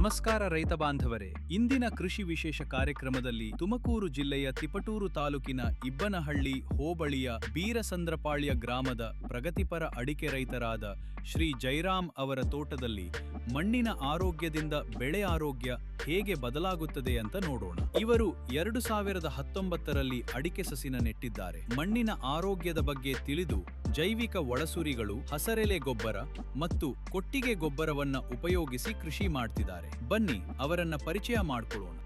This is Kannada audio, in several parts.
ನಮಸ್ಕಾರ ರೈತ ಬಾಂಧವರೇ. ಇಂದಿನ ಕೃಷಿ ವಿಶೇಷ ಕಾರ್ಯಕ್ರಮದಲ್ಲಿ ತುಮಕೂರು ಜಿಲ್ಲೆಯ ತಿಪಟೂರು ತಾಲೂಕಿನ ಇಬ್ಬನಹಳ್ಳಿ ಹೋಬಳಿಯ ಬೀರಸಂದ್ರಪಾಳ್ಯ ಗ್ರಾಮದ ಪ್ರಗತಿಪರ ಅಡಿಕೆ ರೈತರಾದ ಶ್ರೀ ಜೈರಾಮ್ ಅವರ ತೋಟದಲ್ಲಿ ಮಣ್ಣಿನ ಆರೋಗ್ಯದಿಂದ ಬೆಳೆ ಆರೋಗ್ಯ ಹೇಗೆ ಬದಲಾಗುತ್ತದೆ ಅಂತ ನೋಡೋಣ. ಇವರು 2019ರಲ್ಲಿ ಅಡಿಕೆ ಸಸಿನ ನೆಟ್ಟಿದ್ದಾರೆ. ಮಣ್ಣಿನ ಆರೋಗ್ಯದ ಬಗ್ಗೆ ತಿಳಿದು ಜೈವಿಕ ಒಳಸುರಿಗಳು, ಹಸರೆಲೆ ಗೊಬ್ಬರ ಮತ್ತು ಕೊಟ್ಟಿಗೆ ಗೊಬ್ಬರವನ್ನ ಉಪಯೋಗಿಸಿ ಕೃಷಿ ಮಾಡ್ತಿದ್ದಾರೆ. ಬನ್ನಿ ಅವರನ್ನ ಪರಿಚಯ ಮಾಡ್ಕೊಳ್ಳೋಣ.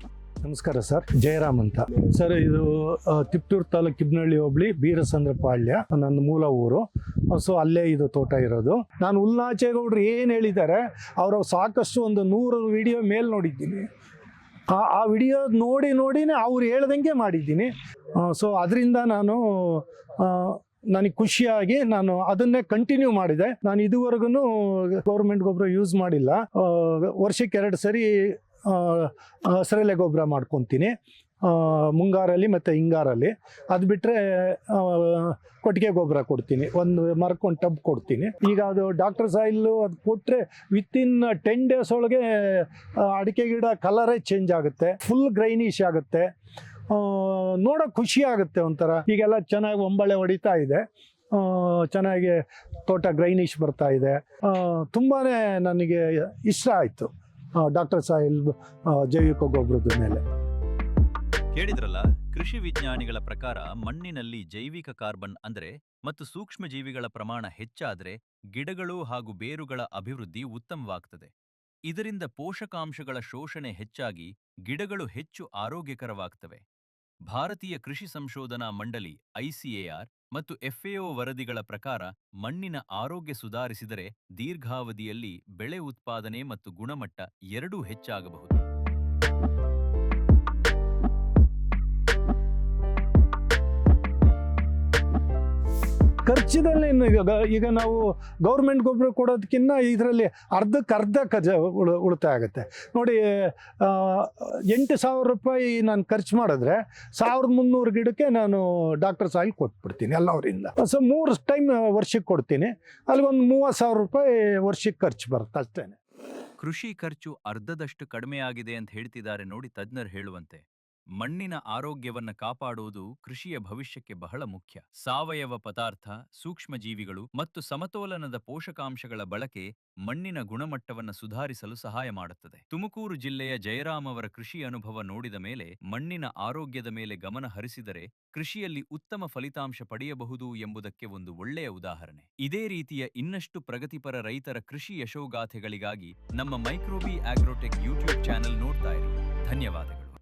ನಮಸ್ಕಾರ ಸರ್, ಜಯರಾಮ್ ಅಂತ ಸರ್. ಇದು ತಿಪಟೂರು ತಾಲೂಕು ಇಬ್ಬನಹಳ್ಳಿ ಹೋಬಳಿ ಬೀರಸಂದ್ರಪಾಳ್ಯ ನನ್ನ ಮೂಲ ಊರು. ಸೊ ಅಲ್ಲೇ ಇದು ತೋಟ ಇರೋದು. ನಾನು ಉಲ್ನಾಚೇಗೌಡರು ಏನು ಹೇಳಿದ್ದಾರೆ ಅವರು ಸಾಕಷ್ಟು ಒಂದು 100 ವಿಡಿಯೋ ಮೇಲೆ ನೋಡಿದ್ದೀನಿ. ಆ ವಿಡಿಯೋ ನೋಡಿನೇ ಅವ್ರು ಹೇಳ್ದಂಗೆ ಮಾಡಿದ್ದೀನಿ. ಸೊ ಅದರಿಂದ ನನಗೆ ಖುಷಿಯಾಗಿ ನಾನು ಅದನ್ನೇ ಕಂಟಿನ್ಯೂ ಮಾಡಿದೆ. ನಾನು ಇದುವರೆಗೂ ಗೌರ್ಮೆಂಟ್ ಗೊಬ್ಬರ ಯೂಸ್ ಮಾಡಿಲ್ಲ. ವರ್ಷಕ್ಕೆ 2 ಸರಿ ಹಸರೆಲೆ ಗೊಬ್ಬರ ಮಾಡ್ಕೊತೀನಿ, ಮುಂಗಾರಲ್ಲಿ ಮತ್ತು ಹಿಂಗಾರಲ್ಲಿ. ಅದು ಬಿಟ್ಟರೆ ಕೊಟ್ಟಿಗೆ ಗೊಬ್ಬರ ಕೊಡ್ತೀನಿ, ಒಂದು ಮರಕ್ಕೊಂದು ಟಬ್ ಕೊಡ್ತೀನಿ. ಈಗ ಅದು ಡಾಕ್ಟರ್ ಸಾಯಿಲ್ಲು ಅದು ಕೊಟ್ಟರೆ ವಿತಿನ್ 10 ಡೇಸ್ ಒಳಗೆ ಅಡಿಕೆ ಗಿಡ ಕಲರೇ ಚೇಂಜ್ ಆಗುತ್ತೆ, ಫುಲ್ ಗ್ರೈನಿಶ್ ಆಗುತ್ತೆ, ನೋಡೋಕೆ ಖುಷಿ ಆಗುತ್ತೆ ಒಂಥರ. ಈಗೆಲ್ಲ ಚೆನ್ನಾಗಿ ಒಂಬಳೆ ಹೊಡಿತಾ ಇದೆ, ಚೆನ್ನಾಗಿ ತೋಟ ಗ್ರೈನಿಶ್ ಬರ್ತಾ ಇದೆ. ತುಂಬಾ ನನಗೆ ಇಷ್ಟ ಆಯಿತು ಡಾಕ್ಟರ್ ಸಾಯಿಲ್ ಜೈವಿಕ ಗೊಬ್ಬರದ ಮೇಲೆ. ಕೇಳಿದ್ರಲ್ಲ, ಕೃಷಿ ವಿಜ್ಞಾನಿಗಳ ಪ್ರಕಾರ ಮಣ್ಣಿನಲ್ಲಿ ಜೈವಿಕ ಕಾರ್ಬನ್ ಅಂದ್ರೆ ಮತ್ತು ಸೂಕ್ಷ್ಮ ಜೀವಿಗಳ ಪ್ರಮಾಣ ಹೆಚ್ಚಾದ್ರೆ ಗಿಡಗಳು ಹಾಗೂ ಬೇರುಗಳ ಅಭಿವೃದ್ಧಿ ಉತ್ತಮವಾಗ್ತದೆ. ಇದರಿಂದ ಪೋಷಕಾಂಶಗಳ ಶೋಷಣೆ ಹೆಚ್ಚಾಗಿ ಗಿಡಗಳು ಹೆಚ್ಚು ಆರೋಗ್ಯಕರವಾಗ್ತವೆ. ಭಾರತೀಯ ಕೃಷಿ ಸಂಶೋಧನಾ ಮಂಡಳಿ ICAR ಮತ್ತು FAO ವರದಿಗಳ ಪ್ರಕಾರ ಮಣ್ಣಿನ ಆರೋಗ್ಯ ಸುಧಾರಿಸಿದರೆ ದೀರ್ಘಾವಧಿಯಲ್ಲಿ ಬೆಳೆ ಉತ್ಪಾದನೆ ಮತ್ತು ಗುಣಮಟ್ಟ ಎರಡೂ ಹೆಚ್ಚಾಗಬಹುದು. ಖರ್ಚಿನಲ್ಲಿ ಈಗ ನಾವು ಗೌರ್ಮೆಂಟ್ ಗೊಬ್ಬರ ಕೊಡೋದಕ್ಕಿಂತ ಇದರಲ್ಲಿ ಅರ್ಧಕ್ಕರ್ಧ ಉಳಿತಾಯ ಆಗುತ್ತೆ ನೋಡಿ. 8,000 ರೂಪಾಯಿ ನಾನು ಖರ್ಚು ಮಾಡಿದ್ರೆ 1,300 ಗಿಡಕ್ಕೆ ನಾನು ಡಾಕ್ಟರ್ ಸಾಯಿಲ್ ಕೊಟ್ಬಿಡ್ತೀನಿ ಎಲ್ಲವರಿಂದ. ಸೊ 3 ಟೈಮ್ ವರ್ಷಕ್ಕೆ ಕೊಡ್ತೀನಿ, ಅಲ್ಲಿಗೊಂದು 30,000 ರೂಪಾಯಿ ವರ್ಷಕ್ಕೆ ಖರ್ಚು ಬರುತ್ತೆ ಅಷ್ಟೇ. ಕೃಷಿ ಖರ್ಚು ಅರ್ಧದಷ್ಟು ಕಡಿಮೆಯಾಗಿದೆ ಅಂತ ಹೇಳ್ತಿದ್ದಾರೆ ನೋಡಿ ತಜ್ಞರು ಹೇಳುವಂತೆ. ಮಣ್ಣಿನ ಆರೋಗ್ಯವನ್ನ ಕಾಪಾಡುವುದು ಕೃಷಿಯ ಭವಿಷ್ಯಕ್ಕೆ ಬಹಳ ಮುಖ್ಯ. ಸಾವಯವ ಪದಾರ್ಥ, ಸೂಕ್ಷ್ಮ ಜೀವಿಗಳು ಮತ್ತು ಸಮತೋಲನದ ಪೋಷಕಾಂಶಗಳ ಬಳಕೆ ಮಣ್ಣಿನ ಗುಣಮಟ್ಟವನ್ನು ಸುಧಾರಿಸಲು ಸಹಾಯ ಮಾಡುತ್ತದೆ. ತುಮಕೂರು ಜಿಲ್ಲೆಯ ಜಯರಾಮ್ ಅವರ ಕೃಷಿ ಅನುಭವ ನೋಡಿದ ಮೇಲೆ ಮಣ್ಣಿನ ಆರೋಗ್ಯದ ಮೇಲೆ ಗಮನ ಹರಿಸಿದರೆ ಕೃಷಿಯಲ್ಲಿ ಉತ್ತಮ ಫಲಿತಾಂಶ ಪಡೆಯಬಹುದು ಎಂಬುದಕ್ಕೆ ಒಂದು ಒಳ್ಳೆಯ ಉದಾಹರಣೆ. ಇದೇ ರೀತಿಯ ಇನ್ನಷ್ಟು ಪ್ರಗತಿಪರ ರೈತರ ಕೃಷಿ ಯಶೋಗಾಥೆಗಳಿಗಾಗಿ ನಮ್ಮ ಮೈಕ್ರೋಬಿ ಆಗ್ರೋಟೆಕ್ ಯೂಟ್ಯೂಬ್ ಚಾನೆಲ್ ನೋಡ್ತಾ ಇರಿ. ಧನ್ಯವಾದಗಳು.